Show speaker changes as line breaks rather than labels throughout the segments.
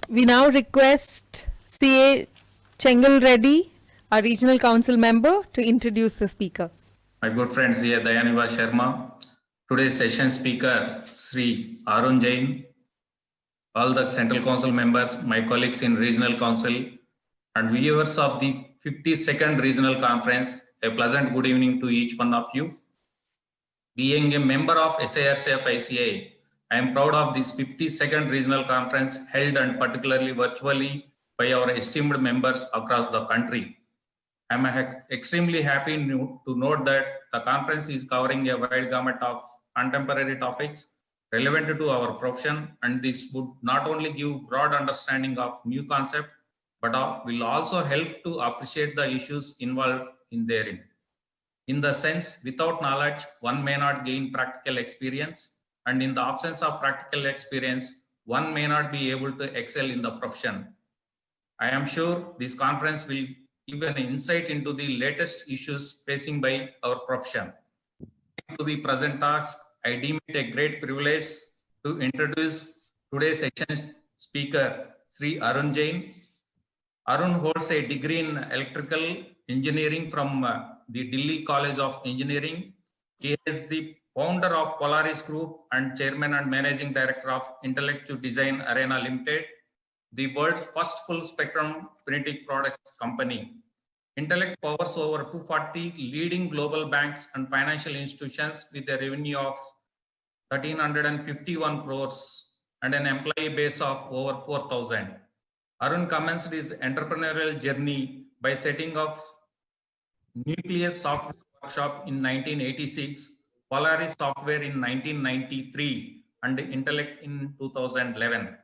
We now request CA Chengal Reddy, our Regional Council member, to introduce the speaker.
My good friend CA Dayaniva Sharma, today's session speaker Sri Arun Jain, all the Central Council members, my colleagues in Regional Council, and viewers of the 52nd Regional Conference, a pleasant good evening to each one of you. Being a member of SIRCF ICA, I am proud of this 52nd Regional Conference held and particularly virtually by our esteemed members across the country. I am extremely happy to note that the conference is covering a wide gamut of contemporary topics relevant to our profession, and this would not only give broad understanding of new concept, but will also help to appreciate the issues involved in therein. In the sense, without knowledge, one may not gain practical experience, and in the absence of practical experience, one may not be able to excel in the profession. I am sure this conference will give an insight into the latest issues facing by our profession. To the present task, I deem it a great privilege to introduce today's session speaker, Sri Arun Jain. Arun holds a degree in electrical engineering from the Delhi College of Engineering. He is the founder of Polaris Group and chairman and managing director of Intellective Design Arena Limited, the world's first full spectrum printing products company. Intellect powers over 240 leading global banks and financial institutions with a revenue of 1,351 crores and an employee base of over 4,000. Arun commenced his entrepreneurial journey by setting up Nucleus Software Workshop in 1986, Polaris Software in 1993, and Intellect in 2011.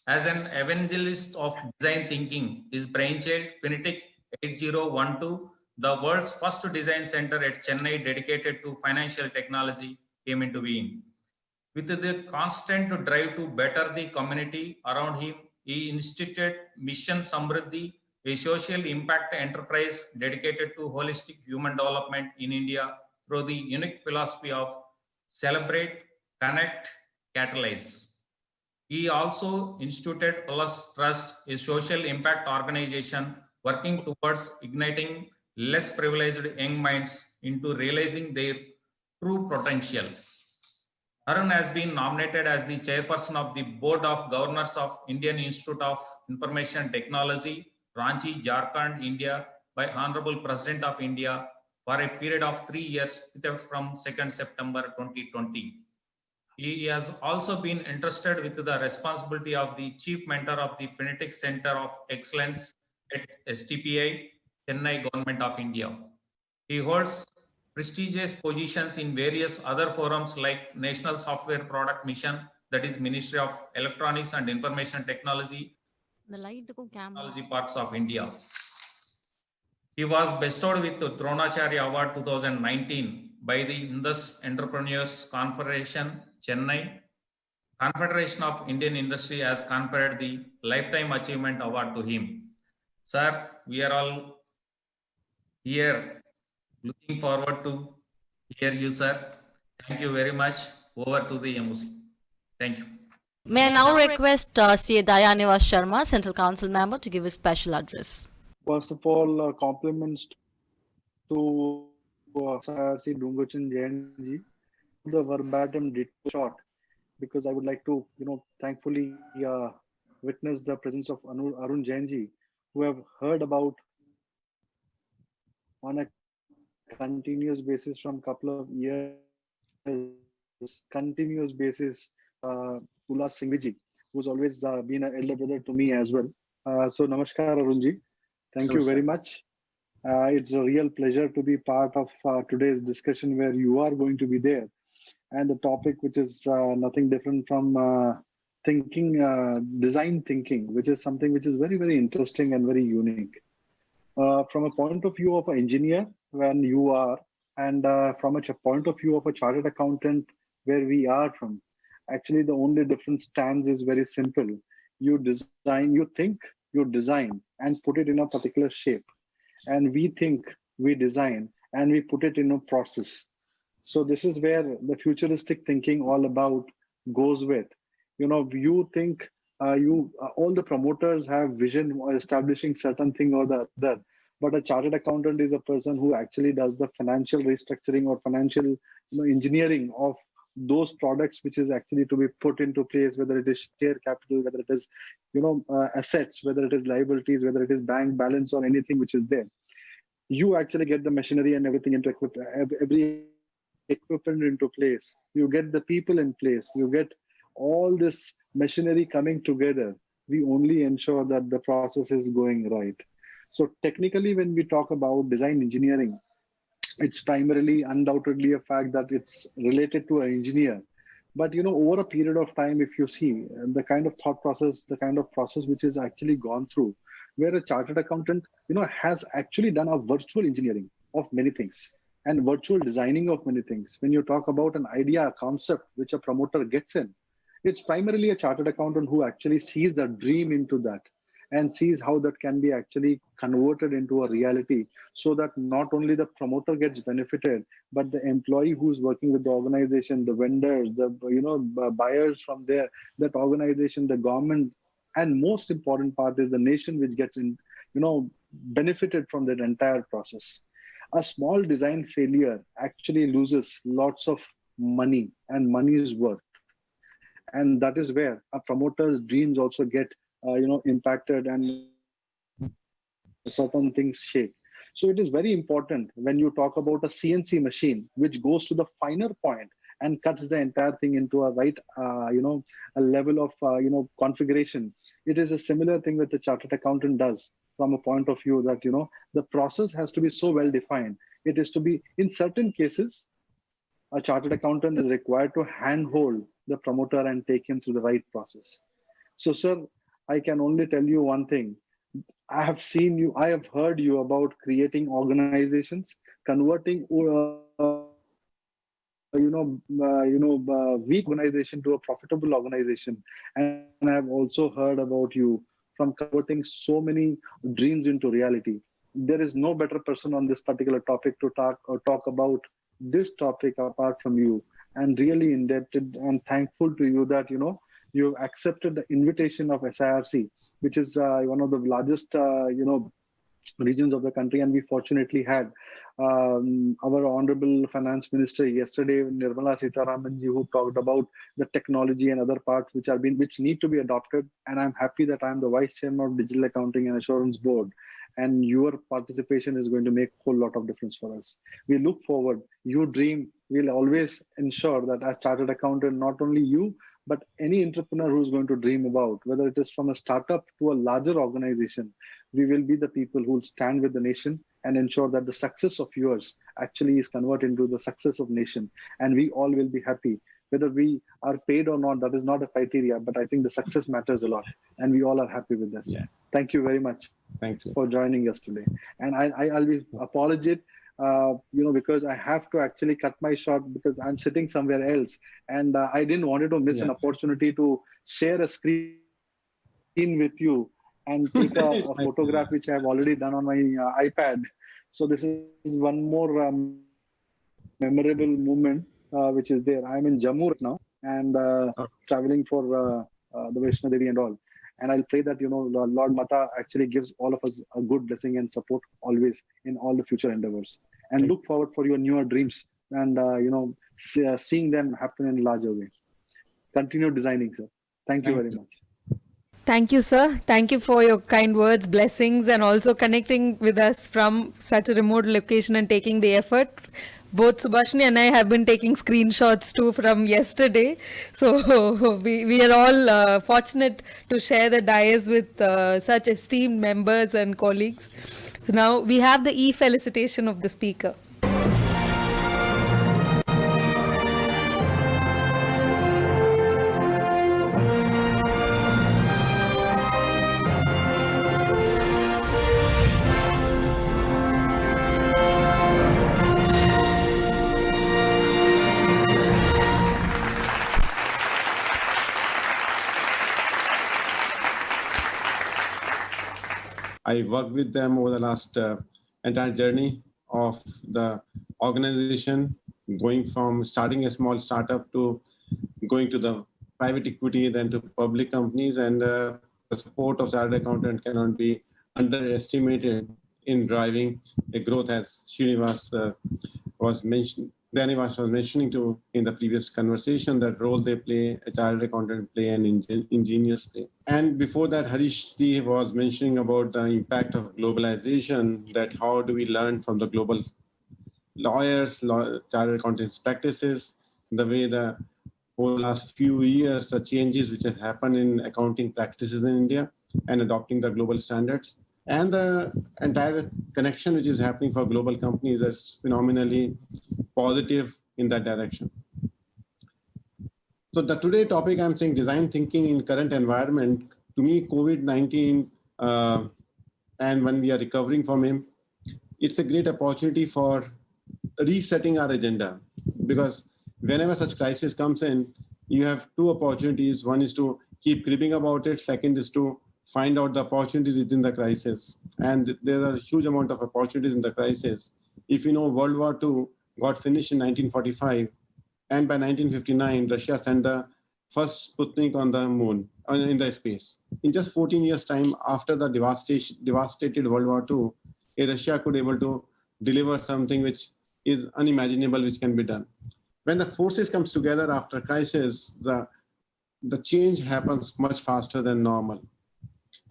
As an evangelist of design thinking, his brainchild, Finitic 8012, the world's first design center at Chennai dedicated to financial technology, came into being. With the constant drive to better the community around him, he instituted Mission Samriddhi, a social impact enterprise dedicated to holistic human development in India through the unique philosophy of celebrate, connect, catalyze. He also instituted Plus Trust, a social impact organization working towards igniting less privileged young minds into realizing their true potential. Arun has been nominated as the chairperson of the Board of Governors of Indian Institute of Information Technology, Ranchi, Jharkhand, India, by Honorable President of India for a period of 3 years from 2nd September 2020. He has also been entrusted with the responsibility of the Chief Mentor of the Phonetic Center of Excellence at STPI, Chennai Government of India. He holds prestigious positions in various other forums like National Software Product Mission, that is Ministry of Electronics and Information Technology,
The light को camera.
Technology Parks of India. He was bestowed with the Dronacharya Award 2019 by the Indus Entrepreneurs Confederation, Chennai. Confederation of Indian Industry has conferred the Lifetime Achievement Award to him. Sir, we are all here looking forward to hear you, sir. Thank you very much. Over to the MOC. Thank you.
May I now request CA Dayaniva Sharma, Central Council member, to give a special address.
First of all, compliments to C. Dungochan Jain ji. The verbatim did short, because I would like to, thankfully witness the presence of Arun Jain ji, who have heard about on a continuous basis from couple of years, continuous basis, Ullas Singhvi ji, who's always been an elder brother to me as well. So Namaskar Arun ji. Thank you very much. It's a real pleasure to be part of today's discussion where you are going to be there. And the topic, which is nothing different from design thinking, which is something which is very, very interesting and very unique. From a point of view of an engineer, when you are, and from a point of view of a chartered accountant, where we are from, actually the only difference stands is very simple. You design, you think, you design, and put it in a particular shape. And we think, we design, and we put it in a process. So this is where the futuristic thinking all about goes with. You think all the promoters have vision or establishing certain thing or the other, but a chartered accountant is a person who actually does the financial restructuring or financial engineering of those products which is actually to be put into place, whether it is share capital, whether it is assets, whether it is liabilities, whether it is bank balance or anything which is there. You actually get the machinery and everything into every equipment into place. You get the people in place. You get all this machinery coming together. We only ensure that the process is going right. So technically, when we talk about design engineering, it's primarily undoubtedly a fact that it's related to an engineer. But over a period of time, if you see the kind of thought process, the kind of process which is actually gone through, where a chartered accountant has actually done a virtual engineering of many things and virtual designing of many things. When you talk about an idea, a concept which a promoter gets in, it's primarily a chartered accountant who actually sees the dream into that and sees how that can be actually converted into a reality, so that not only the promoter gets benefited, but the employee who's working with the organization, the vendors, the buyers from there, that organization, the government, and most important part is the nation, which gets benefited from that entire process. A small design failure actually loses lots of money, and money is worth. And that is where a promoter's dreams also get impacted and certain things shake. So it is very important when you talk about a CNC machine, which goes to the finer point and cuts the entire thing into a right, a level of, configuration. It is a similar thing that the chartered accountant does from a point of view that, the process has to be so well defined. It is to be, in certain cases, a chartered accountant is required to handhold the promoter and take him through the right process. So, sir, I can only tell you one thing. I have seen you, I have heard you about creating organizations, converting, weak organization to a profitable organization. And I've also heard about you from converting so many dreams into reality. There is no better person on this particular topic to talk about this topic apart from you. And really indebted and thankful to you that, you've accepted the invitation of SIRC, which is one of the largest, regions of the country. And we fortunately had our Honorable Finance Minister yesterday, Nirmala Sitharaman ji, who talked about the technology and other parts which need to be adopted. And I'm happy that I'm the Vice Chairman of Digital Accounting and Assurance Board. And your participation is going to make a whole lot of difference for us. We look forward. You dream. We'll always ensure that as chartered accountant, not only you, but any entrepreneur who's going to dream about, whether it is from a startup to a larger organization, we will be the people who will stand with the nation and ensure that the success of yours actually is converted into the success of nation. And we all will be happy. Whether we are paid or not, that is not a criteria, but I think the success matters a lot. And we all are happy with this.
Yeah.
Thank you very much.
Thank you.
For joining us today. And I'll be apologetic, because I have to actually cut my short because I'm sitting somewhere else. And I didn't want to miss an opportunity to share a screen with you and take a photograph, which I've already done on my iPad. So this is one more memorable moment, which is there. I'm in Jammu right now and traveling for the Vaishno Devi and all. And I'll pray that, Lord Mata actually gives all of us a good blessing and support always in all the future endeavors. And look forward for your newer dreams and, seeing them happen in a larger way. Continue designing, sir. Thank you very much.
Thank you, sir. Thank you for your kind words, blessings, and also connecting with us from such a remote location and taking the effort. Both Subhashini and I have been taking screenshots too from yesterday. So we are all fortunate to share the dais with such esteemed members and colleagues. Now we have the e-felicitation of the speaker.
I worked with them over the last entire journey of the organization, going from starting a small startup to going to the private equity than to public companies, and the support of chartered accountant cannot be underestimated in driving a growth, as Srinivas was mentioned. Danivas was mentioning to in the previous conversation that role they play, a chartered accountant play, and engineers play. And before that, Harish Ji was mentioning about the impact of globalization, that how do we learn from the global lawyers, chartered accountants practices, the way the over the last few years, the changes which have happened in accounting practices in India and adopting the global standards, and the entire connection which is happening for global companies is phenomenally positive in that direction. So the today topic, I'm saying design thinking in current environment. To me, COVID-19 and when we are recovering from him, it's a great opportunity for resetting our agenda, because whenever such crisis comes in, you have two opportunities. One is to keep cribbing about it. Second is to find out the opportunities within the crisis. And there are a huge amount of opportunities in the crisis. If you know, World War II got finished in 1945, and by 1959, Russia sent the first Sputnik on the moon, in the space. In just 14 years' time, after the devastated World War II, Russia could able to deliver something which is unimaginable, which can be done. When the forces comes together after crisis, the change happens much faster than normal.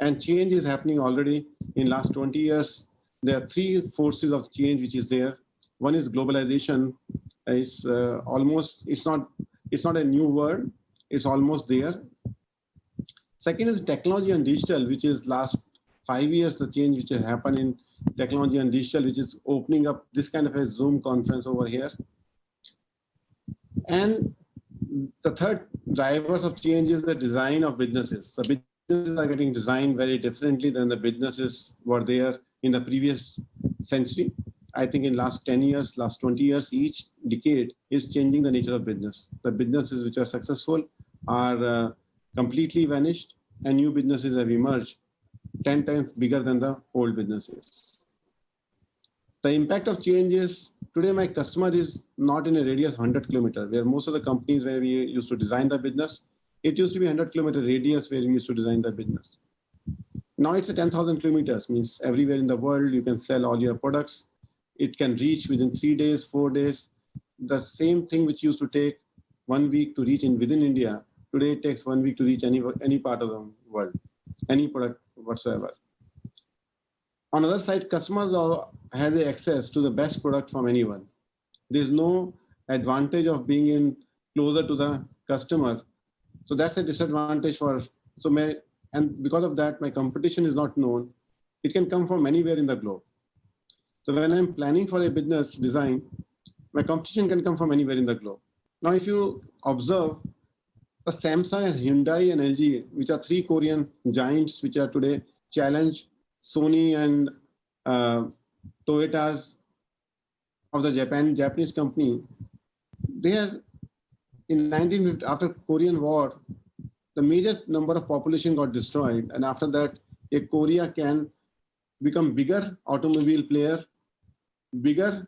And change is happening already in last 20 years. There are three forces of change which is there. One is globalization. It's not a new word. It's almost there. Second is technology and digital, which is last 5 years, the change which has happened in technology and digital, which is opening up this kind of a Zoom conference over here. And the third drivers of change is the design of businesses. The businesses are getting designed very differently than the businesses were there in the previous century. I think in last 10 years, last 20 years, each decade is changing the nature of business. The businesses which are successful are completely vanished, and new businesses have emerged 10 times bigger than the old businesses. The impact of change is, today my customer is not in a radius of 100 kilometers, where most of the companies where we used to design the business, it used to be 100 kilometer radius where we used to design the business. Now it's a 10,000 kilometers, means everywhere in the world you can sell all your products. It can reach within 3 days, 4 days. The same thing which used to take 1 week to reach within India, today it takes 1 week to reach any part of the world, any product whatsoever. On the other side, customers have access to the best product from anyone. There's no advantage of being in closer to the customer. So that's a disadvantage for, and because of that, my competition is not known. It can come from anywhere in the globe. So when I'm planning for a business design, my competition can come from anywhere in the globe. Now, if you observe, the Samsung and Hyundai and LG, which are three Korean giants, which are today challenge Sony and Toyota's of the Japanese company, they are in 1950, after Korean War, the major number of population got destroyed. And after that, a Korea can become bigger automobile player, bigger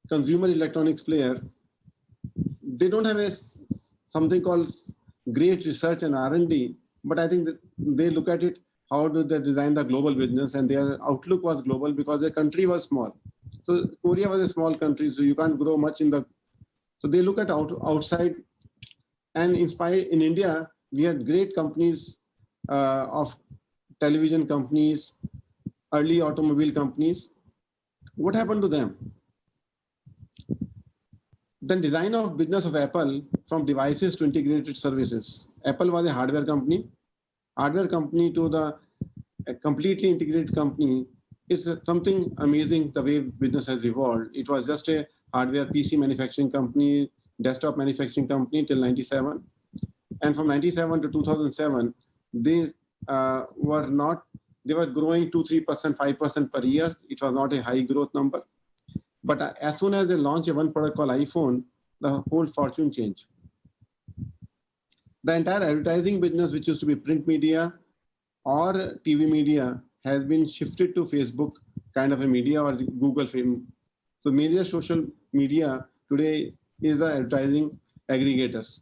consumer electronics player. They don't have something called great research and R&D, but I think that they look at it, how do they design the global business, and their outlook was global because their country was small. So Korea was a small country, so you can't grow much in the, so they look at outside and inspired. In India, we had great companies of television companies, early automobile companies. What happened to them? The design of business of Apple, from devices to integrated services. Apple was a hardware company to the completely integrated company is something amazing the way business has evolved. It was just a hardware PC manufacturing company, desktop manufacturing company till 97. And from 97 to 2007, they were growing 2-3%, 5% per year. It was not a high growth number. But as soon as they launched a one product called iPhone, the whole fortune changed. The entire advertising business, which used to be print media or TV media, has been shifted to Facebook kind of a media or Google film. So major social media today is the advertising aggregators.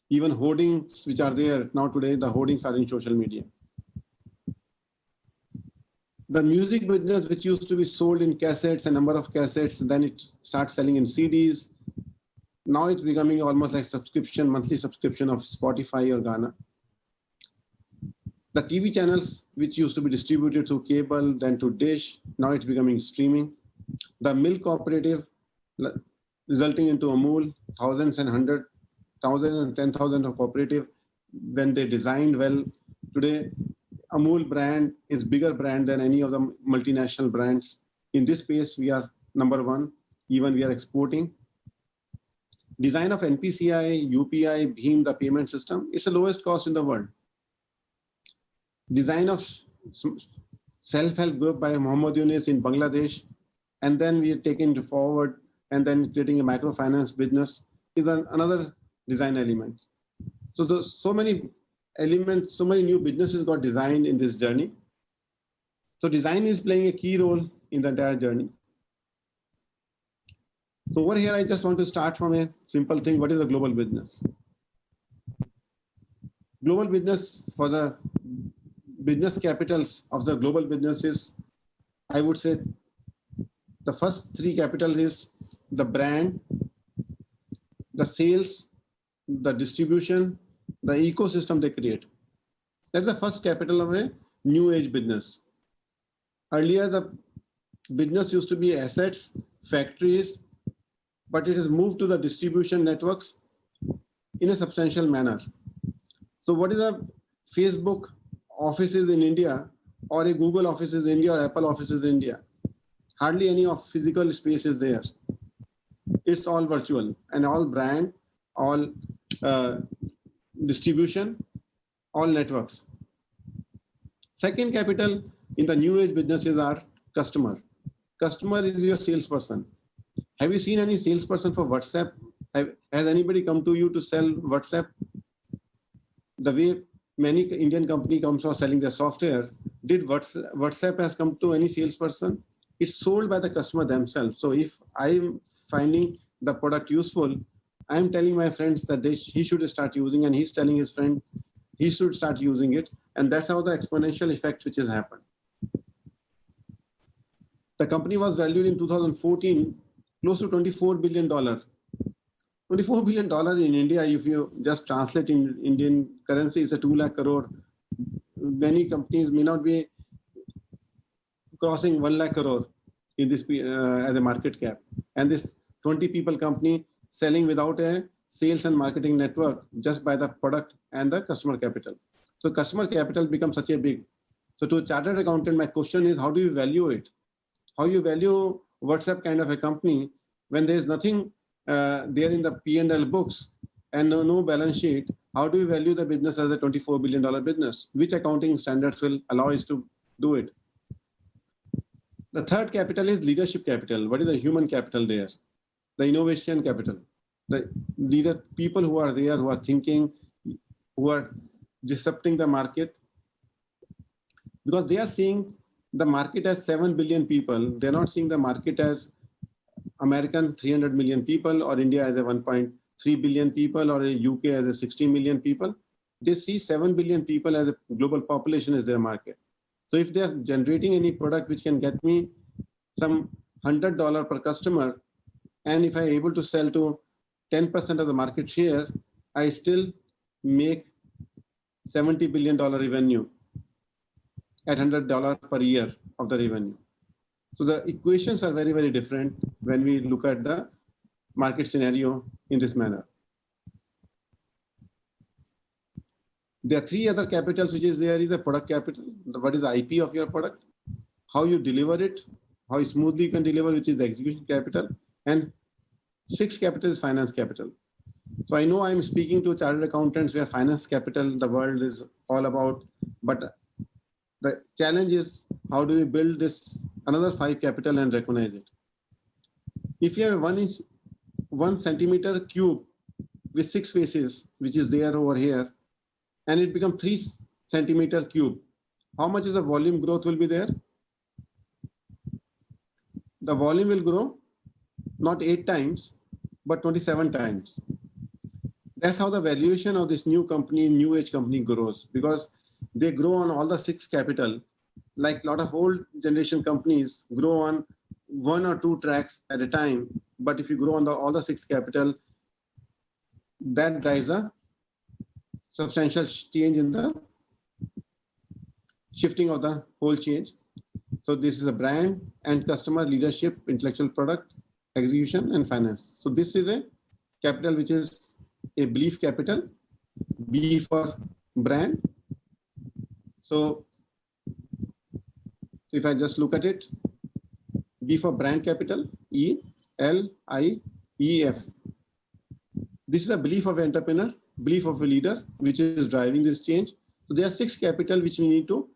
Even hoardings which are there now today, the hoardings are in social media. The music business, which used to be sold in cassettes, a number of cassettes, then it starts selling in CDs. Now it's becoming almost like subscription, monthly subscription of Spotify or Ghana. The TV channels, which used to be distributed through cable, then to dish, now it's becoming streaming. The milk cooperative, resulting into Amul, thousands and 10,000 of cooperative, when they designed well. Today, Amul brand is bigger brand than any of the multinational brands. In this space, we are number one, even we are exporting. Design of NPCI, UPI, BHIM, the payment system, it's the lowest cost in the world. Design of self-help group by Muhammad Yunus in Bangladesh, and then we are taking it forward, and then creating a microfinance business is another design element. So many elements, so many new businesses got designed in this journey. So design is playing a key role in the entire journey. So over here, I just want to start from a simple thing. What is a global business? Global business, for the business capitals of the global businesses, I would say the first three capitals is the brand, the sales, the distribution, the ecosystem they create. That's the first capital of a new age business. Earlier, the business used to be assets, factories, but it has moved to the distribution networks in a substantial manner. So what is a Facebook offices in India, or a Google offices in India, or Apple offices in India? Hardly any of physical space is there. It's all virtual, and all brand, all distribution, all networks. Second capital in the new age businesses are customer. Customer is your salesperson. Have you seen any salesperson for WhatsApp? Has anybody come to you to sell WhatsApp? The way many Indian company comes for selling their software, did WhatsApp has come to any salesperson? It's sold by the customer themselves. So if I'm finding the product useful, I'm telling my friends that he should start using, and he's telling his friend he should start using it. And that's how the exponential effect which has happened. The company was valued in 2014 close to $24 billion. $24 billion in India, if you just translate in Indian currency, is a 2 lakh crore. Many companies may not be crossing 1 lakh crore in this as a market cap. And this 20 people company selling without a sales and marketing network, just by the product and the customer capital. So customer capital becomes such a big. So to a chartered accountant, my question is, how do you value it? How you value WhatsApp kind of a company when there is nothing there in the P&L books and no balance sheet? How do you value the business as a $24 billion business? Which accounting standards will allow us to do it? The third capital is leadership capital. What is the human capital there? The innovation capital. The leader, people who are there, who are thinking, who are disrupting the market, because they are seeing the market as 7 billion people. They're not seeing the market as American 300 million people, or India as a 1.3 billion people, or a UK as a 60 million people. They see 7 billion people as a global population as their market. So if they're generating any product which can get me some $100 per customer, and if I'm able to sell to 10% of the market share, I still make $70 billion revenue at $100 per year of the revenue. So the equations are very, very different when we look at the market scenario in this manner. There are three other capitals, which is there is a product capital. What is the IP of your product? How you deliver it? How smoothly you can deliver, which is the execution capital. And sixth capital is finance capital. So I know I'm speaking to chartered accountants where finance capital, the world is all about, but the challenge is how do we build this another 5 capital and recognize it? If you have a 1 centimeter cube with 6 faces, which is there over here, and it becomes 3 centimeter cube, how much is the volume growth will be there? The volume will grow not 8 times, but 27 times. That's how the valuation of this new company, new age company grows, because they grow on all the 6 capital. Like a lot of old generation companies grow on 1 or 2 tracks at a time. But if you grow on all the 6 capital, that drives a substantial change in the shifting of the whole change. So this is a brand and customer, leadership, intellectual product, execution, and finance. So this is a capital which is a belief capital. B for brand. So if I just look at it, B for brand capital, E, L, I, E, F. This is a belief of an entrepreneur, belief of a leader, which is driving this change. So there are 6 capital which we need to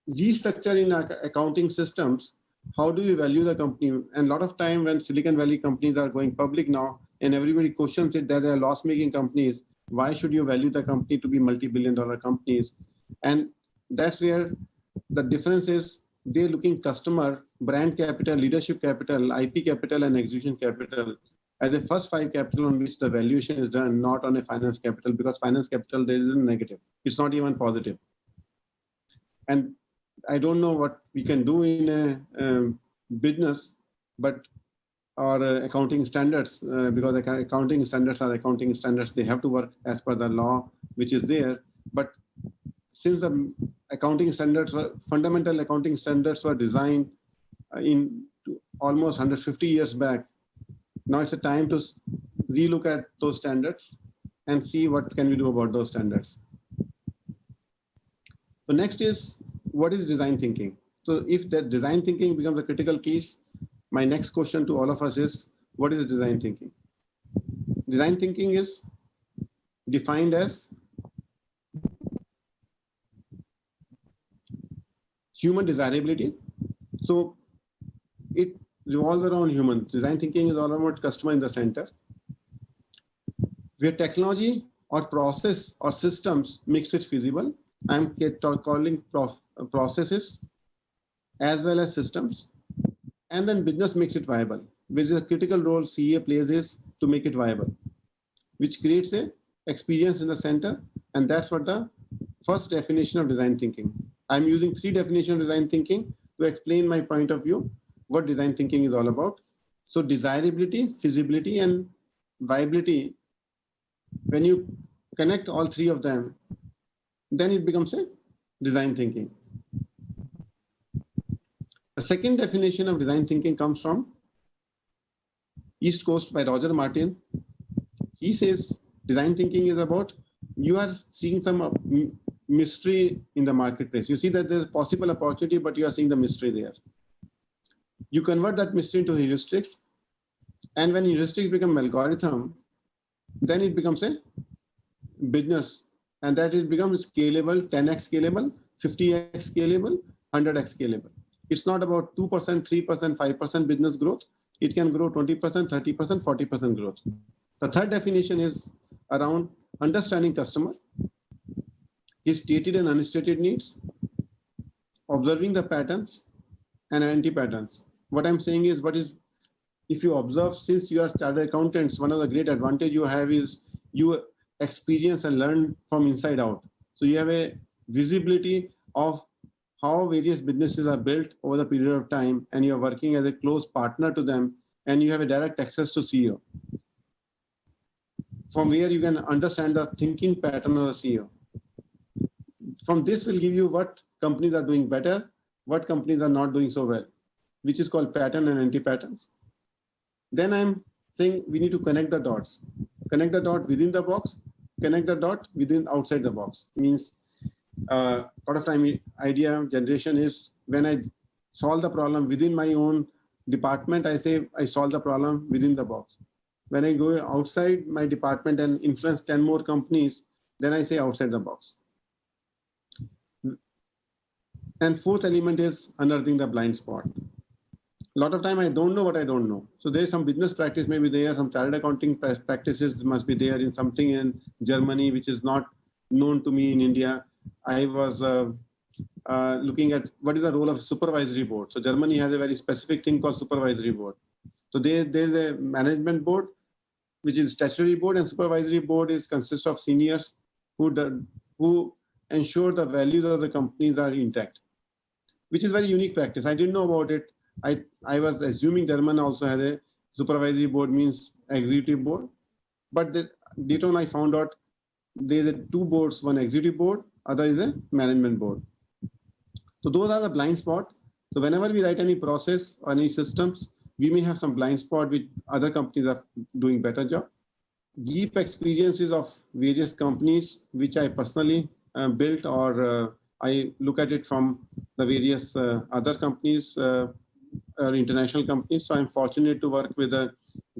restructure in our accounting systems. How do we value the company? And a lot of time when Silicon Valley companies are going public now, and everybody questions it that they are loss-making companies, why should you value the company to be multi-billion-dollar companies? And that's where the difference is. They're looking customer, brand capital, leadership capital, IP capital, and execution capital as the first 5 capital on which the valuation is done, not on a finance capital, because finance capital there is a negative. It's not even positive. And I don't know what we can do in a business, but our accounting standards, because accounting standards are accounting standards, they have to work as per the law which is there. But since the accounting standards, fundamental accounting standards were designed in almost 150 years back, now it's a time to relook at those standards and see what can we do about those standards. So next is, what is design thinking? So if that design thinking becomes a critical piece, my next question to all of us is, what is design thinking? Design thinking is defined as human desirability. So it revolves around human. Design thinking is all about customer in the center, where technology or process or systems makes it feasible. I'm calling processes as well as systems, and then business makes it viable, which is a critical role CA plays is to make it viable, which creates a experience in the center. And that's what the first definition of design thinking. I'm using 3 definitions of design thinking to explain my point of view, what design thinking is all about. So desirability, feasibility, and viability, when you connect all 3 of them, then it becomes a design thinking. The second definition of design thinking comes from East Coast by Roger Martin. He says design thinking is about, you are seeing some mystery in the marketplace. You see that there's possible opportunity, but you are seeing the mystery there. You convert that mystery into heuristics, and when heuristics become algorithm, then it becomes a business, and that it becomes scalable, 10x scalable, 50x scalable, 100x scalable. It's not about 2%, 3%, 5% business growth. It can grow 20%, 30%, 40% growth. The third definition is around understanding customer, his stated and unstated needs, observing the patterns and anti-patterns. What I'm saying is, if you observe, since you are chartered accountants, one of the great advantage you have is you experience and learn from inside out. So you have a visibility of how various businesses are built over the period of time, and you're working as a close partner to them, and you have a direct access to CEO, from where you can understand the thinking pattern of the CEO. From this will give you what companies are doing better, what companies are not doing so well, which is called pattern and anti-patterns. Then I'm saying we need to connect the dots. Connect the dot within the box, connect the dot within outside the box. Means a lot of time idea generation is when I solve the problem within my own department, I say I solve the problem within the box. When I go outside my department and influence 10 more companies, then I say outside the box. And fourth element is unearthing the blind spot. A lot of time I don't know what I don't know. So there's some business practice maybe there, some chartered accounting practices must be there in something in Germany which is not known to me in India. I was looking at what is the role of supervisory board. So Germany has a very specific thing called supervisory board. So there's a management board which is statutory board, and supervisory board consists of seniors who ensure the values of the companies are intact, which is very unique practice. I didn't know about it. I was assuming German also had a supervisory board, means executive board, but later on I found out there are two boards, one executive board, other is a management board. So those are the blind spot. So whenever we write any process or any systems, we may have some blind spot which other companies are doing better job. Deep experiences of various companies which I personally built, or I look at it from the various other companies or international companies. So I'm fortunate to work with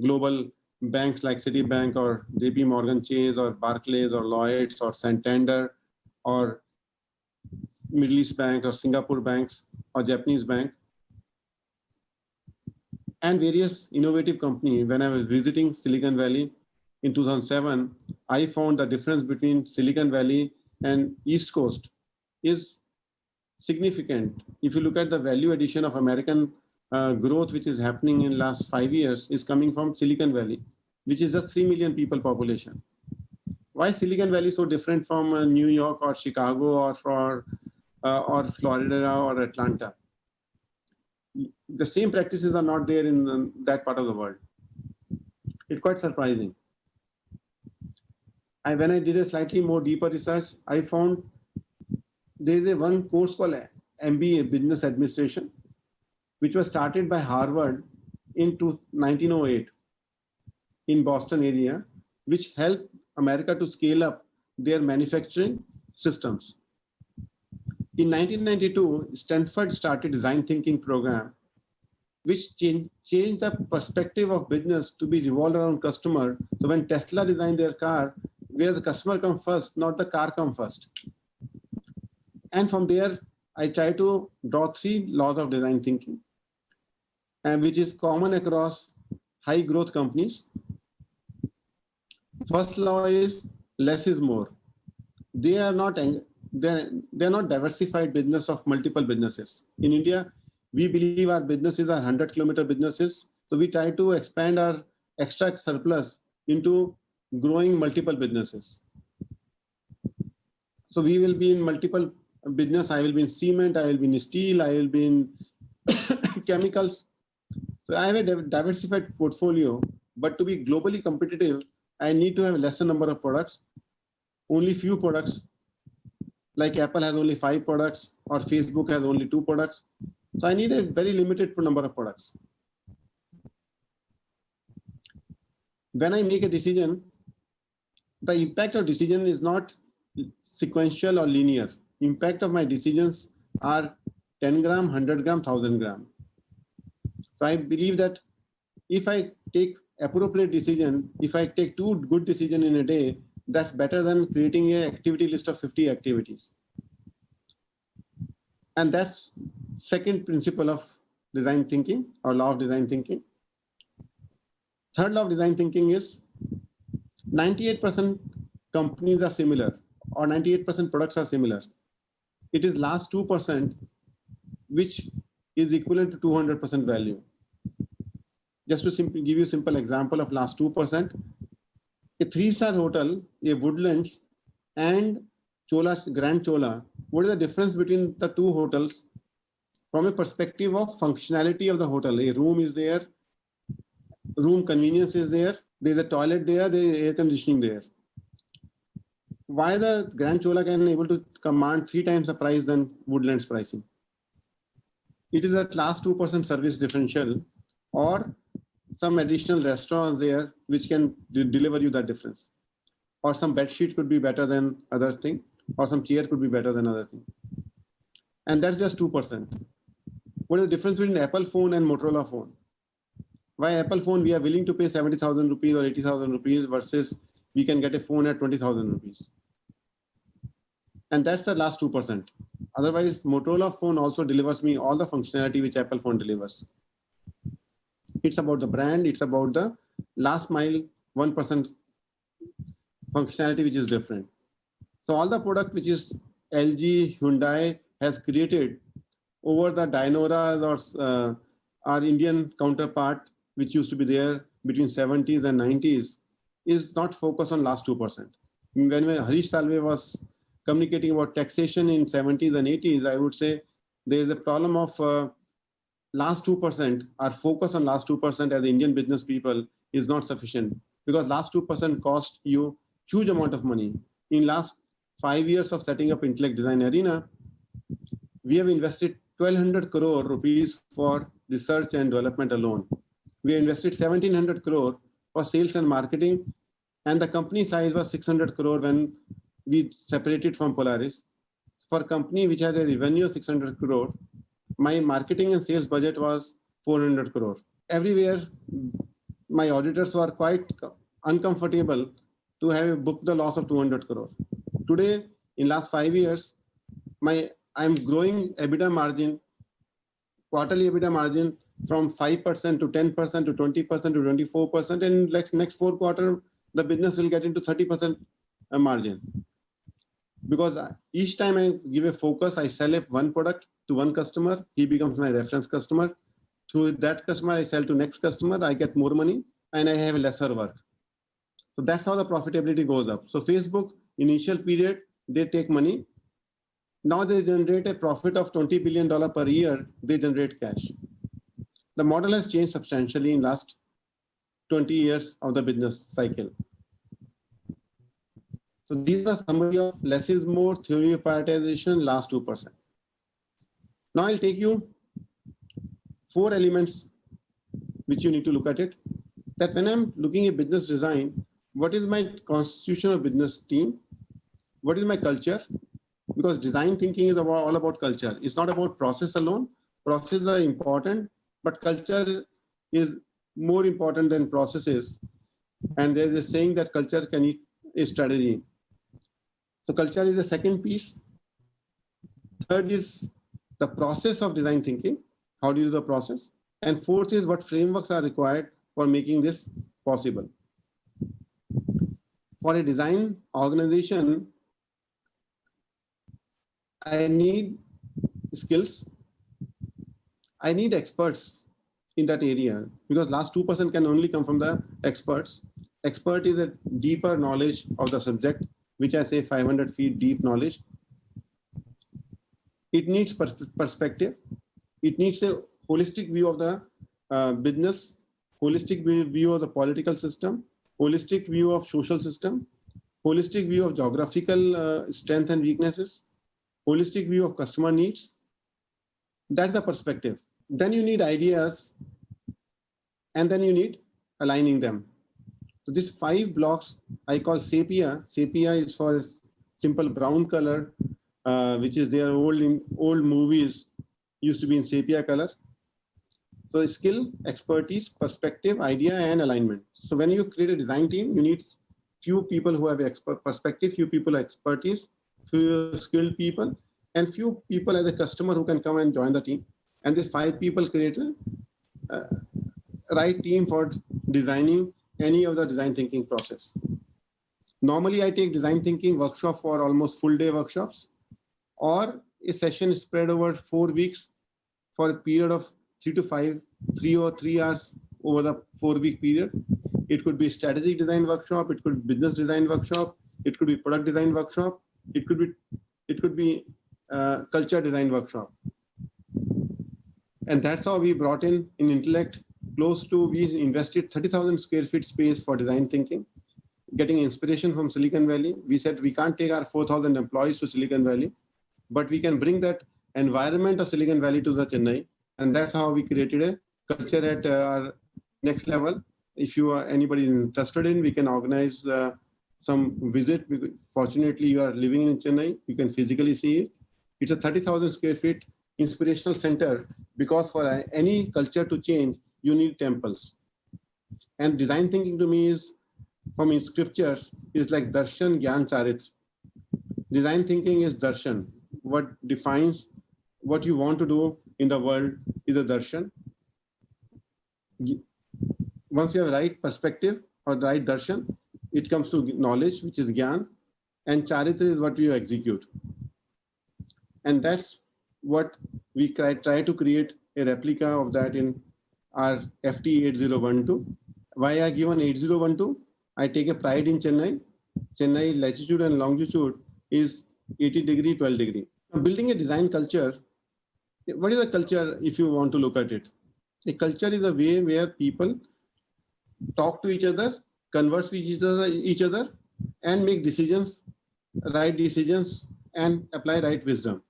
global banks like Citibank or JP Morgan Chase or Barclays or Lloyds or Santander or Middle East Bank or Singapore banks or Japanese bank, and various innovative companies. When I was visiting Silicon Valley in 2007, I found the difference between Silicon Valley and East Coast is significant. If you look at the value addition of American growth, which is happening in last 5 years, is coming from Silicon Valley, which is just 3 million people population. Why Silicon Valley so different from New York or Chicago or Florida or Atlanta? The same practices are not there in that part of the world. It's quite surprising. When I did a slightly more deeper research, I found there is one course called MBA, Business Administration, which was started by Harvard in 1908 in Boston area, which helped America to scale up their manufacturing systems. In 1992, Stanford started design thinking program, which changed the perspective of business to be revolved around customer. So when Tesla designed their car, where the customer come first, not the car come first. And from there, I try to draw 3 laws of design thinking, and which is common across high growth companies. First law is less is more. They are not diversified business of multiple businesses. In India, we believe our businesses are 100-kilometer businesses. So we try to expand our extract surplus into growing multiple businesses. So we will be in multiple business. I will be in cement, I will be in steel, I will be in chemicals. So I have a diversified portfolio, but to be globally competitive, I need to have a lesser number of products, only few products. Like Apple has only 5 products or Facebook has only 2 products. So I need a very limited number of products. When I make a decision, the impact of decision is not sequential or linear. Impact of my decisions are 10 gram, 100 gram, 1000 gram. So I believe that if I take appropriate decision, if I take 2 good decisions in a day, that's better than creating an activity list of 50 activities. And that's second principle of design thinking or law of design thinking. Third law of design thinking is 98% companies are similar or 98% products are similar. It is last 2% which is equivalent to 200% value. Just to simply give you a simple example of last 2%, a 3-star hotel, a Woodlands and Grand Chola, what is the difference between the 2 hotels from a perspective of functionality of the hotel? A room is there, room convenience is there, there's a toilet there, there's air conditioning there. Why the Grand Chola can able to command 3 times the price than Woodlands pricing? It is a last 2% service differential or some additional restaurants there which can deliver you that difference. Or some bed sheet could be better than other thing, or some chair could be better than other thing. And that's just 2%. What is the difference between Apple phone and Motorola phone? Why Apple phone we are willing to pay 70,000 rupees or 80,000 rupees versus we can get a phone at 20,000 rupees. And that's the last 2%. Otherwise, Motorola phone also delivers me all the functionality which Apple phone delivers. It's about the brand, it's about the last mile 1% functionality which is different. So all the product which is LG, Hyundai has created over the Dynoras or our Indian counterpart, which used to be there between 70s and 90s, is not focused on last 2%. When Harish Salve was communicating about taxation in 70s and 80s, I would say there is a problem of last 2%. Our focus on last 2% as Indian business people is not sufficient, because last 2% cost you huge amount of money. In last 5 years of setting up Intellect Design Arena, we have invested 1,200 crore rupees for research and development alone. We invested 1,700 crore for sales and marketing, and the company size was 600 crore when we separated from Polaris. For a company which had a revenue of 600 crore, my marketing and sales budget was 400 crore. Everywhere, my auditors were quite uncomfortable to have booked the loss of 200 crore. Today, in last 5 years, I'm growing EBITDA margin, quarterly EBITDA margin from 5% to 10% to 20% to 24%, and next 4 quarters, the business will get into 30% margin. Because each time I give a focus, I sell one product to one customer, he becomes my reference customer. To that customer, I sell to next customer, I get more money, and I have lesser work. So that's how the profitability goes up. So Facebook, initial period, they take money. Now they generate a profit of $20 billion per year, they generate cash. The model has changed substantially in last 20 years of the business cycle. So these are summary of less is more, theory of prioritization, last 2%. Now I'll take you 4 elements which you need to look at it. That when I'm looking at business design, what is my constitution of business team? What is my culture? Because design thinking is all about culture. It's not about process alone. Processes are important, but culture is more important than processes. And there's a saying that culture can eat a strategy. So culture is the second piece. Third is the process of design thinking. How do you do the process? And fourth is what frameworks are required for making this possible. For a design organization, I need skills. I need experts in that area, because last 2% can only come from the experts. Expert is a deeper knowledge of the subject, which I say 500 feet deep knowledge. It needs perspective. It needs a holistic view of the business, holistic view of the political system, holistic view of social system, holistic view of geographical strength and weaknesses, holistic view of customer needs. That's the perspective. Then you need ideas, and then you need aligning them. So these 5 blocks I call sepia. Sepia is for a simple brown color, which is there old movies used to be in sepia color. So skill, expertise, perspective, idea, and alignment. So when you create a design team, you need few people who have expert perspective, few people expertise, few skilled people, and few people as a customer who can come and join the team. And these 5 people create a right team for designing any of the design thinking process. Normally, I take design thinking workshop for almost full day workshops, or a session spread over 4 weeks for a period of 3 or 3 hours over the 4-week period. It could be strategic design workshop, it could be business design workshop, it could be product design workshop, it could be culture design workshop. And that's how we brought in Intellect we invested 30,000 square feet space for design thinking, getting inspiration from Silicon Valley. We said we can't take our 4,000 employees to Silicon Valley, but we can bring that environment of Silicon Valley to the Chennai. And that's how we created a culture at our next level. If you are anybody interested in, we can organize some visit. Fortunately, you are living in Chennai, you can physically see it. It's a 30,000 square feet inspirational center, because for any culture to change, you need temples. And design thinking to me is, from in scriptures, is like darshan, gyan, charitra. Design thinking is darshan. What defines what you want to do in the world is a darshan. Once you have right perspective or right darshan, it comes to knowledge, which is gyan, and charitra is what you execute. And that's what we try to create a replica of that in our FT 8012. Why I given 8012? I take a pride in Chennai. Chennai latitude and longitude is 80 degree, 12 degree. Now, building a design culture, what is a culture if you want to look at it? A culture is a way where people talk to each other, converse with each other, and make decisions, right decisions, and apply right wisdom.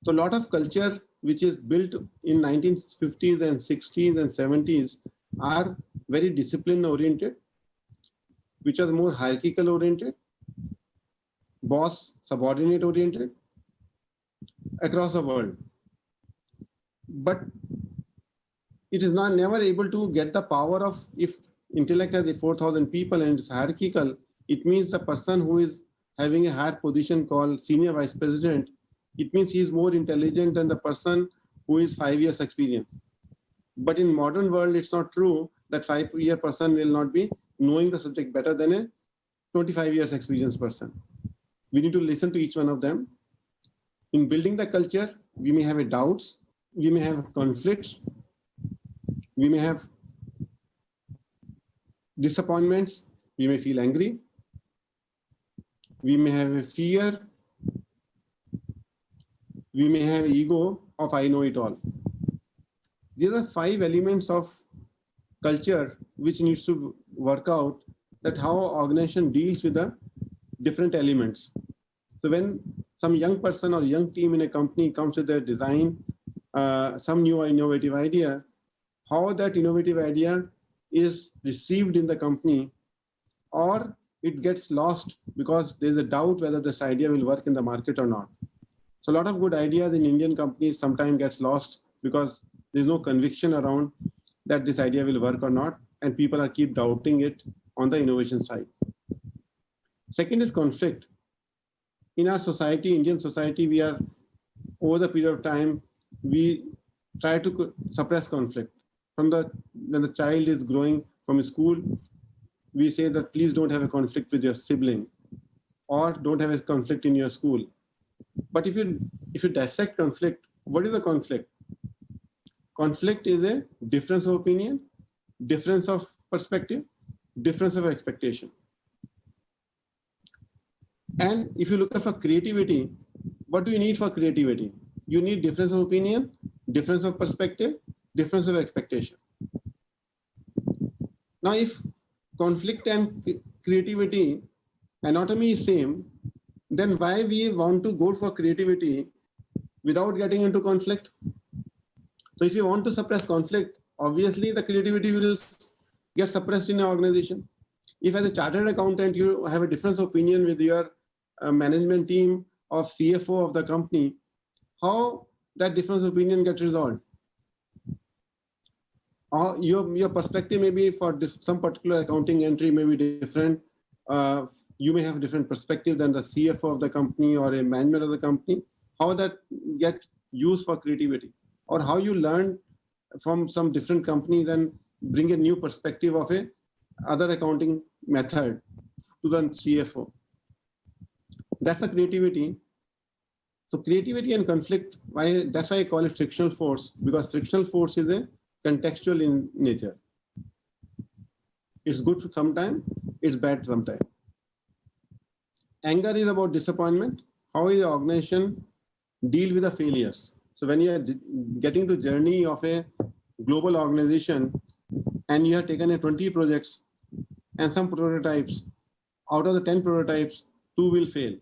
So a lot of culture which is built in 1950s and 60s and 70s are very discipline oriented, which are more hierarchical oriented, boss subordinate oriented across the world. But it is not never able to get the power of, if intellect has 4,000 people and it's hierarchical, it means the person who is having a higher position called senior vice president, it means he is more intelligent than the person who is 5 years experience. But in modern world, it's not true that 5-year person will not be knowing the subject better than a 25 years experienced person. We need to listen to each one of them. In building the culture, we may have doubts, we may have conflicts, we may have disappointments, we may feel angry, we may have a fear, we may have ego of I know it all. These are 5 elements of culture which needs to work out that how organization deals with the different elements. So when some young person or young team in a company comes with their design, some new innovative idea, how that innovative idea is received in the company, or it gets lost because there's a doubt whether this idea will work in the market or not. So a lot of good ideas in Indian companies sometimes gets lost because there's no conviction around that this idea will work or not, and people are keep doubting it on the innovation side. Second is conflict. In our society, Indian society, we are, over the period of time, we try to suppress conflict. When the child is growing from school, we say that please don't have a conflict with your sibling, or don't have a conflict in your school. But if you dissect conflict, what is the conflict? Conflict is a difference of opinion, difference of perspective, difference of expectation. And if you look at for creativity, what do you need for creativity? You need difference of opinion, difference of perspective, difference of expectation. Now, if conflict and creativity anatomy is same, then why we want to go for creativity without getting into conflict? So if you want to suppress conflict, obviously the creativity will get suppressed in an organization. If as a chartered accountant, you have a difference of opinion with your management team of CFO of the company, how that difference of opinion gets resolved? Or your perspective may be for some particular accounting entry may be different. You may have a different perspective than the CFO of the company or a management of the company. How that get used for creativity, or how you learn from some different companies and bring a new perspective of a other accounting method to the CFO. That's a creativity. So creativity and conflict, that's why I call it frictional force, because frictional force is a contextual in nature. It's good sometimes, it's bad sometimes. Anger is about disappointment. How is the organization deal with the failures? So when you are getting to journey of a global organization and you have taken 20 projects and some prototypes, out of the 10 prototypes, 2 will fail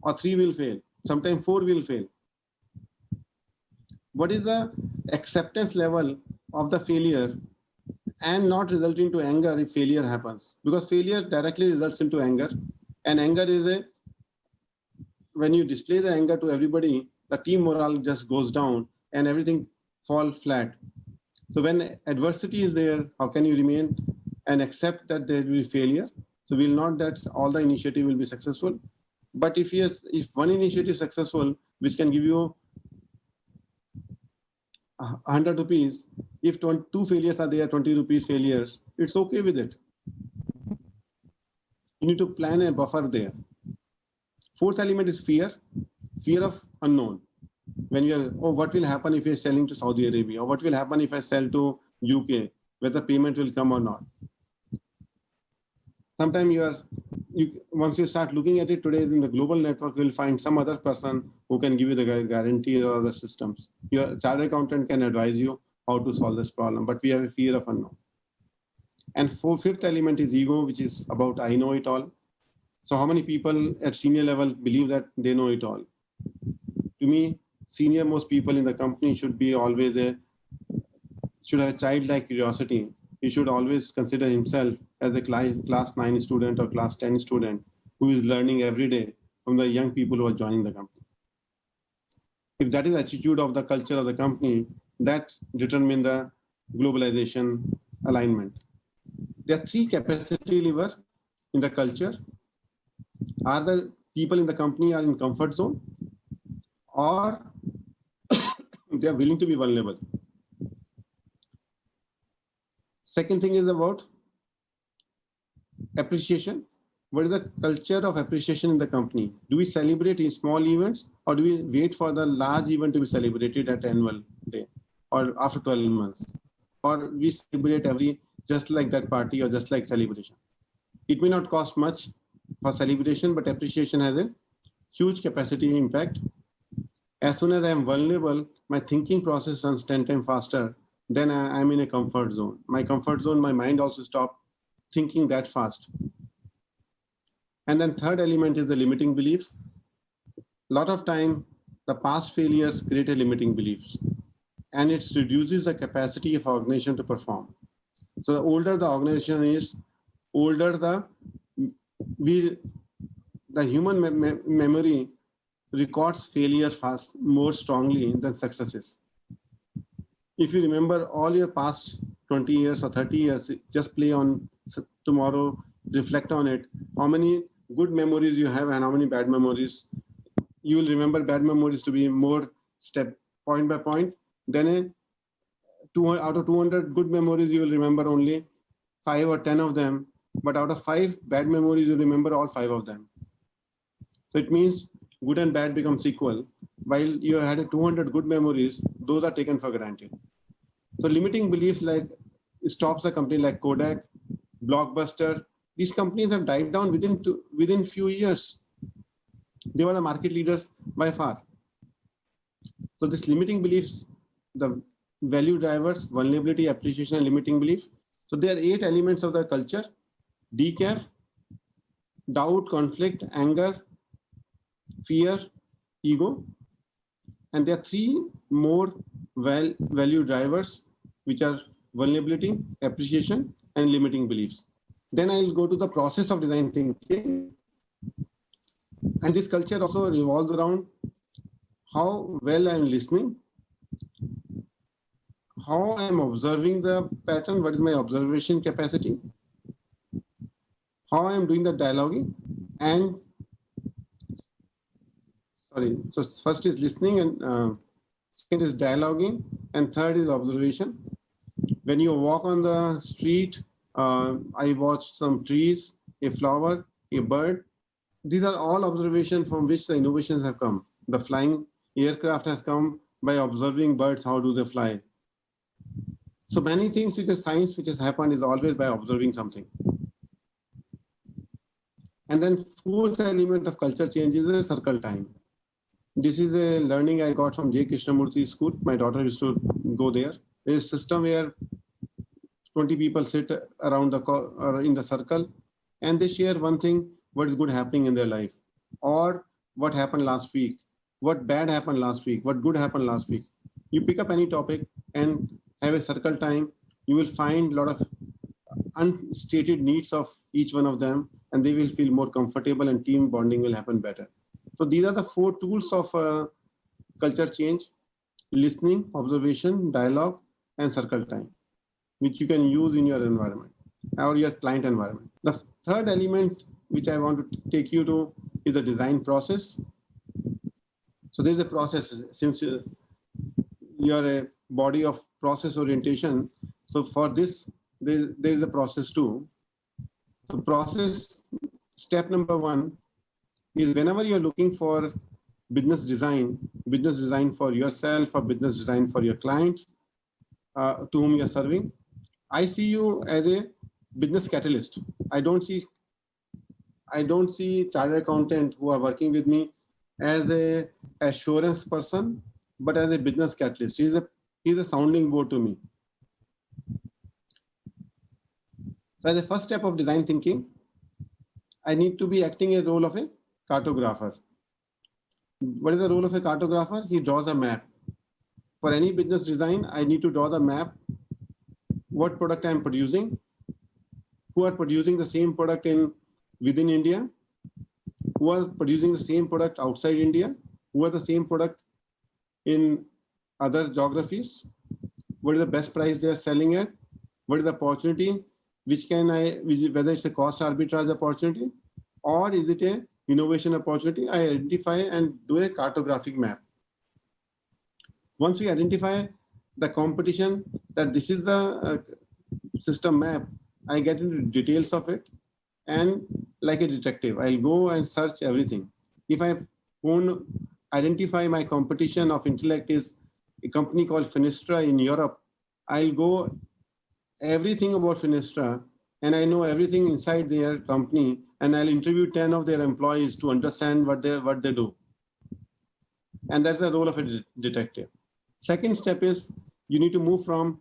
or 3 will fail, sometimes 4 will fail. What is the acceptance level of the failure and not resulting to anger if failure happens? Because failure directly results into anger, and anger is when you display the anger to everybody, the team morale just goes down and everything falls flat. So when adversity is there, how can you remain and accept that there will be failure? So we'll not that all the initiative will be successful. But if one initiative is successful, which can give you 100 rupees, if 2 failures are there, 20 rupees failures, it's okay with it. You need to plan a buffer there. Fourth element is fear of unknown. When you are, what will happen if you're selling to Saudi Arabia, or what will happen if I sell to UK, whether payment will come or not. Sometimes once you start looking at it today in the global network, you'll find some other person who can give you the guarantee or the systems. Your chartered accountant can advise you how to solve this problem, but we have a fear of unknown. And fifth element is ego, which is about I know it all. So how many people at senior level believe that they know it all? To me, senior most people in the company should be always should have a childlike curiosity. He should always consider himself as a class 9 student or class 10 student who is learning every day from the young people who are joining the company. If that is the attitude of the culture of the company, that determines the globalization alignment. There are three capacity levers in the culture. Are the people in the company are in comfort zone, or they are willing to be vulnerable? Second thing is about appreciation. What is the culture of appreciation in the company? Do we celebrate in small events, or do we wait for the large event to be celebrated at annual day or after 12 months? Or we celebrate just like that party or just like celebration? It may not cost much for celebration, but appreciation has a huge capacity impact. As soon as I am vulnerable, my thinking process runs 10 times faster. Then I am in a comfort zone. My comfort zone, my mind also stops thinking that fast. And then third element is the limiting belief. A lot of time, the past failures create a limiting beliefs, and it reduces the capacity of organization to perform. So the older the organization is, older the human memory records failure more strongly than successes. If you remember all your past 20 years or 30 years, just play on tomorrow, reflect on it, how many good memories you have and how many bad memories. You will remember bad memories to be more point by point. Then out of 200 good memories, you will remember only 5 or 10 of them. But out of 5 bad memories, you remember all 5 of them. So it means good and bad becomes equal. While you had 200 good memories, those are taken for granted. So limiting beliefs like stops a company like Kodak, Blockbuster. These companies have died down within few years. They were the market leaders by far. So this limiting beliefs, the value drivers, vulnerability, appreciation, and limiting belief. So there are 8 elements of the culture: decaf, doubt, conflict, anger, fear, ego. And there are 3 more value drivers, which are vulnerability, appreciation, and limiting beliefs. Then I'll go to the process of design thinking. And this culture also revolves around how well I'm listening, how I'm observing the pattern, what is my observation capacity, how I'm doing the dialoguing, and so first is listening, and second is dialoguing, and third is observation. When you walk on the street, I watched some trees, a flower, a bird. These are all observations from which the innovations have come. The flying aircraft has come by observing birds, how do they fly. So many things which is science which has happened is always by observing something. And then fourth element of culture change is the circle time. This is a learning I got from J. Krishnamurthy school. My daughter used to go there. There is a system where 20 people sit around in the circle, and they share one thing, what is good happening in their life, or what happened last week, what bad happened last week, what good happened last week. You pick up any topic and have a circle time. You will find a lot of unstated needs of each one of them, and they will feel more comfortable, and team bonding will happen better. So these are the 4 tools of culture change: listening, observation, dialogue, and circle time, which you can use in your environment or your client environment. The third element which I want to take you to is the design process. So there's a process. Since you are a body of process orientation, so for this, there is a process too. The process, step number 1, is whenever you're looking for business design for yourself or business design for your clients to whom you're serving, I see you as a business catalyst. I don't see I don't see chartered accountant who are working with me as a assurance person, but as a business catalyst. He's a sounding board to me. So as the first step of design thinking, I need to be acting a role of a cartographer. What is the role of a cartographer? He draws a map. For any business design, I need to draw the map, what product I'm producing, who are producing the same product within India, who are producing the same product outside India, who are the same product in other geographies, what is the best price they are selling at, what is the opportunity, whether it's a cost arbitrage opportunity, or is it a innovation opportunity. I identify and do a cartographic map. Once we identify the competition, that this is the system map, I get into details of it, and like a detective, I'll go and search everything. If I identify my competition of intellect is a company called Finistra in Europe, I'll go everything about Finistra, and I know everything inside their company, and I'll interview 10 of their employees to understand what they do. And that's the role of a detective. Second step is you need to move from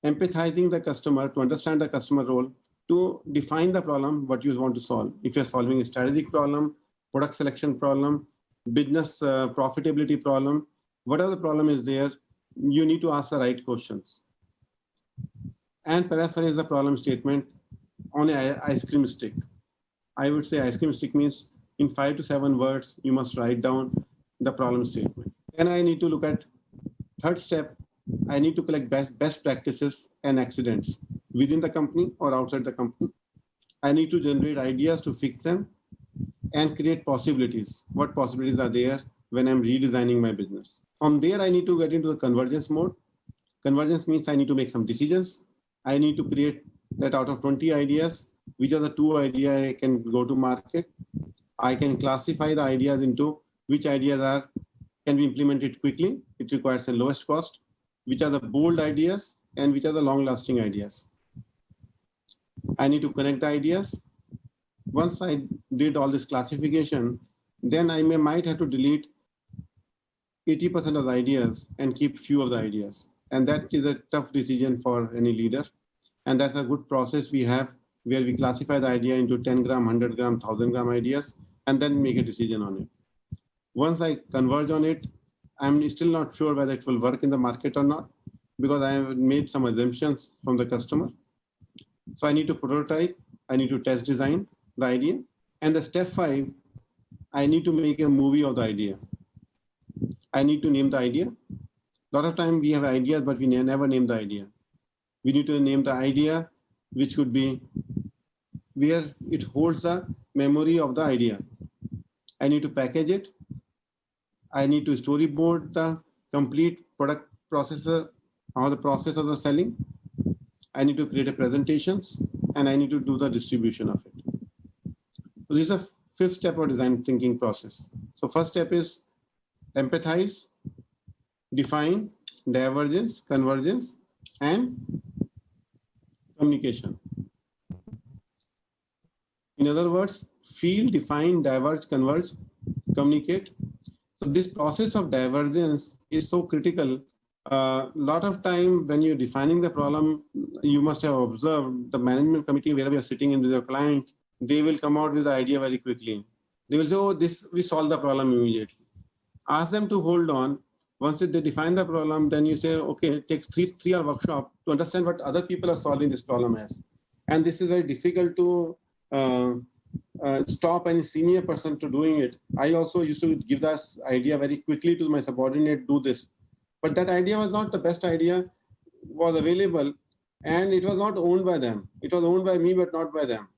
empathizing the customer to understand the customer role to define the problem, what you want to solve. If you're solving a strategic problem, product selection problem, business profitability problem, whatever the problem is there, you need to ask the right questions. And paraphrase the problem statement on an ice cream stick. I would say ice cream stick means in 5 to 7 words, you must write down the problem statement. Then I need to look at third step. I need to collect best practices and accidents within the company or outside the company. I need to generate ideas to fix them and create possibilities. What possibilities are there when I'm redesigning my business? From there, I need to get into the convergence mode. Convergence means I need to make some decisions. I need to create that out of 20 ideas, which are the 2 ideas I can go to market. I can classify the ideas into which ideas can be implemented quickly. It requires the lowest cost, which are the bold ideas, and which are the long-lasting ideas. I need to connect the ideas. Once I did all this classification, then I might have to delete 80% of the ideas and keep few of the ideas. And that is a tough decision for any leader. And that's a good process we have where we classify the idea into 10 gram, 100 gram, 1000 gram ideas, and then make a decision on it. Once I converge on it, I'm still not sure whether it will work in the market or not, because I have made some assumptions from the customer. So I need to prototype, I need to test design the idea. And the step 5, I need to make a movie of the idea. I need to name the idea. A lot of time we have ideas, but we never name the idea. We need to name the idea, which could be where it holds the memory of the idea. I need to package it. I need to storyboard the complete product processor or the process of the selling. I need to create a presentations, and I need to do the distribution of it. So this is a 5th step of design thinking process. So first step is empathize, define, divergence, convergence, and communication. In other words, feel, define, diverge, converge, communicate. So this process of divergence is so critical. A lot of time when you're defining the problem, you must have observed the management committee, wherever you're sitting in with your clients, they will come out with the idea very quickly. They will say, oh, we solve the problem immediately. Ask them to hold on. Once they define the problem, then you say, okay, it takes three-hour workshop to understand what other people are solving this problem as. And this is very difficult to stop any senior person to doing it. I also used to give this idea very quickly to my subordinate, do this. But that idea was not the best idea, was available, and it was not owned by them. It was owned by me, but not by them.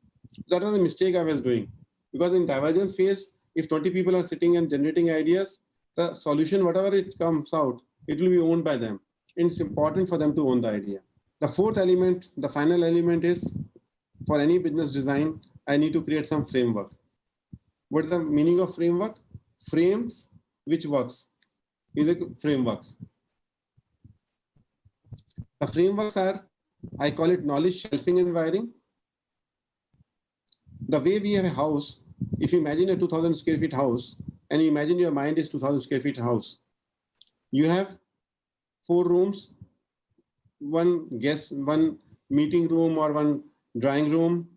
That was a mistake I was doing. Because in divergence phase, if 20 people are sitting and generating ideas, the solution, whatever it comes out, it will be owned by them. And it's important for them to own the idea. The 4th element, the final element is, for any business design, I need to create some framework. What is the meaning of framework? Frames which works. These are frameworks. The frameworks are, I call it knowledge shelving and wiring. the way we have a house, if you imagine a 2000 square feet house and you imagine your mind is 2000 square feet house, you have 4 rooms, one meeting room or one drawing room,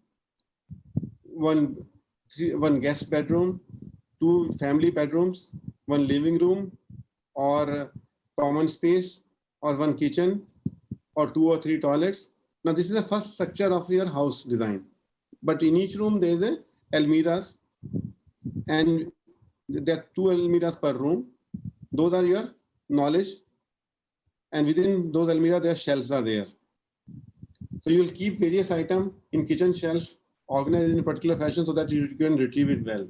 one guest bedroom, 2 family bedrooms, 1 living room or common space, or 1 kitchen, or 2 or 3 toilets. Now this is the first structure of your house design. But in each room there is a almirahs, and there are 2 almirahs per room. Those are your knowledge, and within those almirahs their shelves are there. So you will keep various items in kitchen shelf organized in a particular fashion so that you can retrieve it well.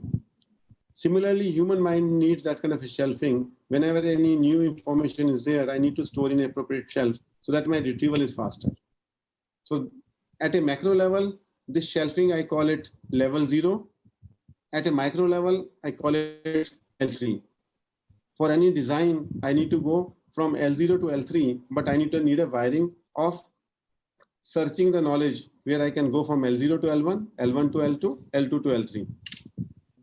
Similarly, human mind needs that kind of a shelving. Whenever any new information is there, I need to store in appropriate shelves so that my retrieval is faster. So at a macro level, this shelving, I call it level 0. At a micro level, I call it L3. For any design, I need to go from L0 to L3, but I need a wiring of searching the knowledge where I can go from L0 to L1, L1 to L2, L2 to L3.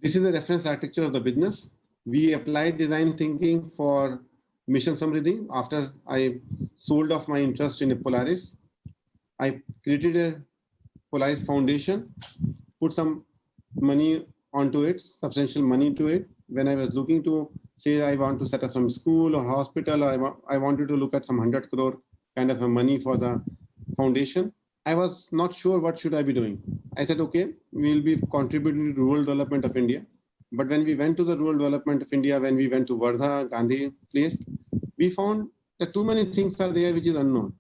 This is the reference architecture of the business. We applied design thinking for Mission Samriddhi after I sold off my interest in Polaris. I created a Polaris Foundation, put some money onto it, substantial money to it. When I was looking to say I want to set up some school or hospital, or I wanted to look at some 100 crore kind of a money for the foundation, I was not sure what should I be doing. I said, okay, we'll be contributing to rural development of India. But when we went to the rural development of India, when we went to Wardha, Gandhi place, we found that too many things are there which is unknown.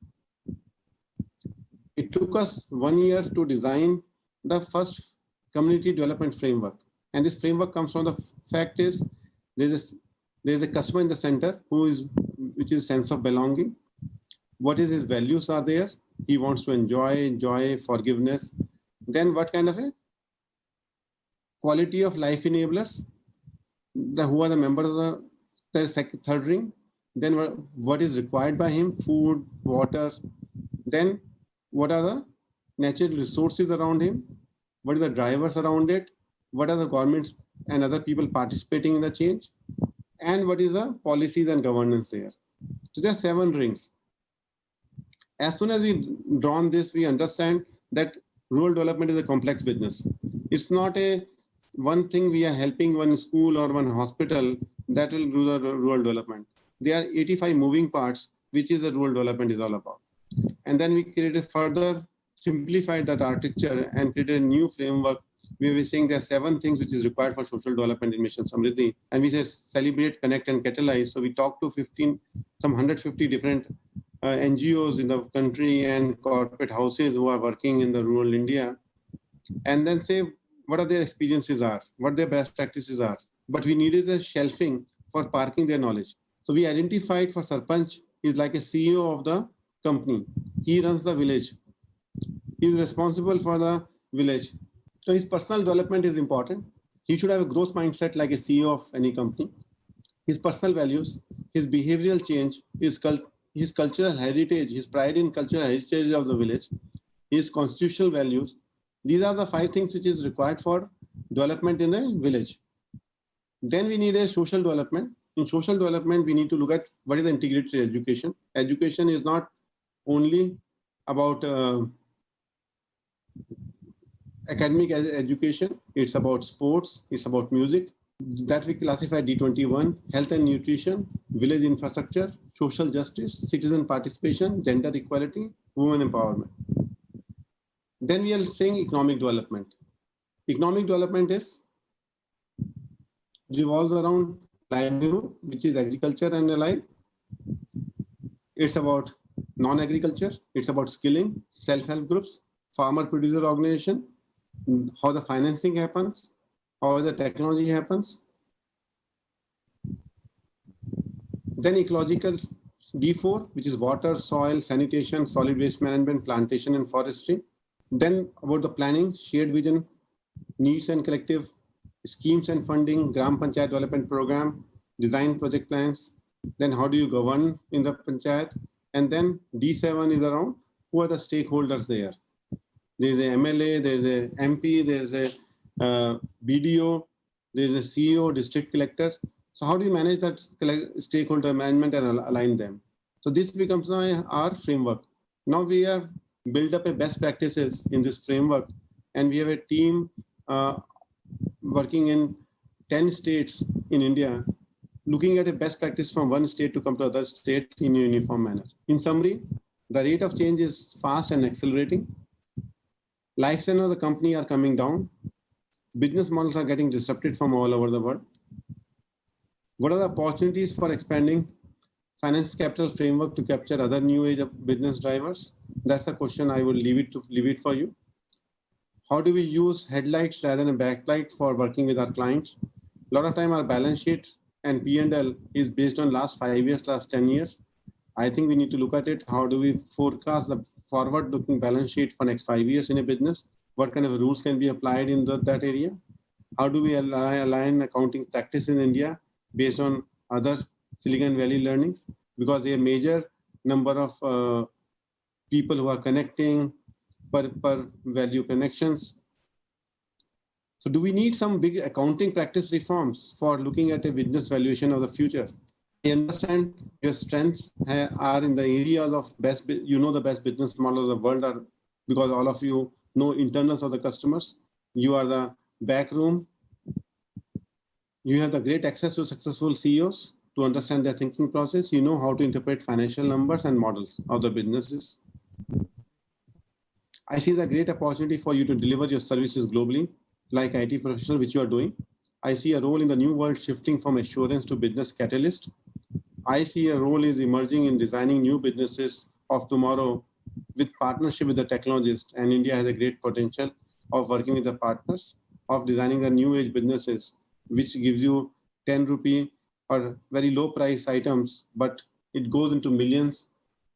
It took us 1 year to design the first community development framework. And this framework comes from the fact is there's a customer in the center which is sense of belonging. What is his values are there? He wants to enjoy joy, forgiveness. Then what kind of a quality of life enablers? Who are the members of the third ring? Then what is required by him? Food, water. Then what are the natural resources around him? What are the drivers around it? What are the governments and other people participating in the change? And what is the policies and governance there? So there are 7 rings. As soon as we drawn this, we understand that rural development is a complex business. It's not a one thing we are helping one school or one hospital that will do the rural development. There are 85 moving parts, which is the rural development is all about. And then we created further simplified that architecture and created a new framework where we're saying there are 7 things which is required for social development in Mission Samriddhi. And we say celebrate, connect, and catalyze. So we talked to some 150 different NGOs in the country and corporate houses who are working in the rural India, and then say what are their experiences are, what their best practices are. But we needed a shelving for parking their knowledge. So we identified for Sarpanch is like a CEO of the company. He runs the village. He is responsible for the village. So his personal development is important. He should have a growth mindset like a CEO of any company. His personal values, his behavioral change, his cultural heritage, his pride in cultural heritage of the village, his constitutional values. These are the 5 things which is required for development in a village. Then we need a social development. In social development, we need to look at what is the integrated education. Education is not only about academic education, it's about sports, it's about music. That we classify D21, health and nutrition, village infrastructure, social justice, citizen participation, gender equality, women empowerment. Then we are saying economic development. Economic development revolves around livelihood, which is agriculture and allied. It's about non-agriculture. It's about skilling, self-help groups, farmer-producer organization, how the financing happens, how the technology happens. Then ecological D4, which is water, soil, sanitation, solid waste management, plantation and forestry. Then about the planning, shared vision, needs and collective, schemes and funding, Gram Panchayat development program, design project plans. Then how do you govern in the panchayat? And then D7 is around who are the stakeholders there. There's a MLA, there's a MP, there's a BDO, there is a CEO, district collector. So how do you manage that stakeholder management and align them? So this becomes now our framework. Now we have built up a best practices in this framework, and we have a team working in 10 states in India, looking at a best practice from one state to come to other state in a uniform manner. In summary, the rate of change is fast and accelerating. Lifespan of the company are coming down. Business models are getting disrupted from all over the world. What are the opportunities for expanding finance capital framework to capture other new age of business drivers? That's a question I will leave it for you. How do we use headlights rather than a backlight for working with our clients? A lot of time our balance sheet and P&L is based on last 5 years, last 10 years. I think we need to look at it. How do we forecast the forward-looking balance sheet for next 5 years in a business? What kind of rules can be applied in that area? How do we align accounting practice in India based on other Silicon Valley learnings? Because there are major number of people who are connecting per value connections. So do we need some big accounting practice reforms for looking at a business valuation of the future? I understand your strengths are in the areas of best, the best business model of the world are because all of you know internals of the customers. You are the back room. You have the great access to successful CEOs to understand their thinking process. You know how to interpret financial numbers and models of the businesses. I see the great opportunity for you to deliver your services globally, like IT professional, which you are doing. I see a role in the new world shifting from assurance to business catalyst. I see a role is emerging in designing new businesses of tomorrow with partnership with the technologists, and India has a great potential of working with the partners of designing the new age businesses, which gives you 10 rupee or very low price items, but it goes into millions.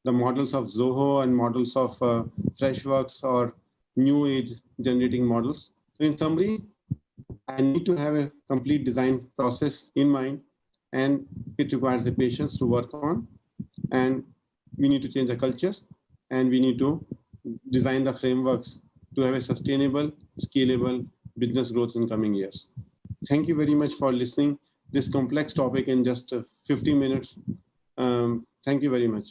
The models of Zoho and models of Freshworks or new age generating models. So in summary, I need to have a complete design process in mind, and it requires the patience to work on. And we need to change the culture, and we need to design the frameworks to have a sustainable, scalable business growth in coming years. Thank you very much for listening this complex topic in just 15 minutes. Thank you very much.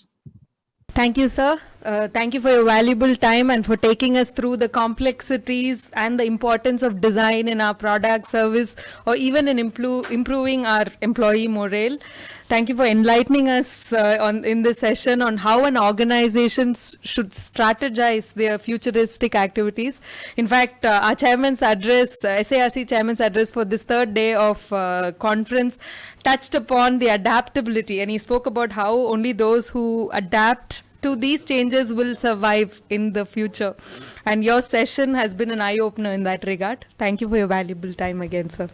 Thank you, sir. Thank you for your valuable time and for taking us through the complexities and the importance of design in our product, service, or even in improving our employee morale. Thank you for enlightening us in this session on how an organization should strategize their futuristic activities. In fact, our chairman's address, SARC chairman's address for this third day of conference touched upon the adaptability, and he spoke about how only those who adapt to these changes will survive in the future. And your session has been an eye-opener in that regard. Thank you for your valuable time again, sir.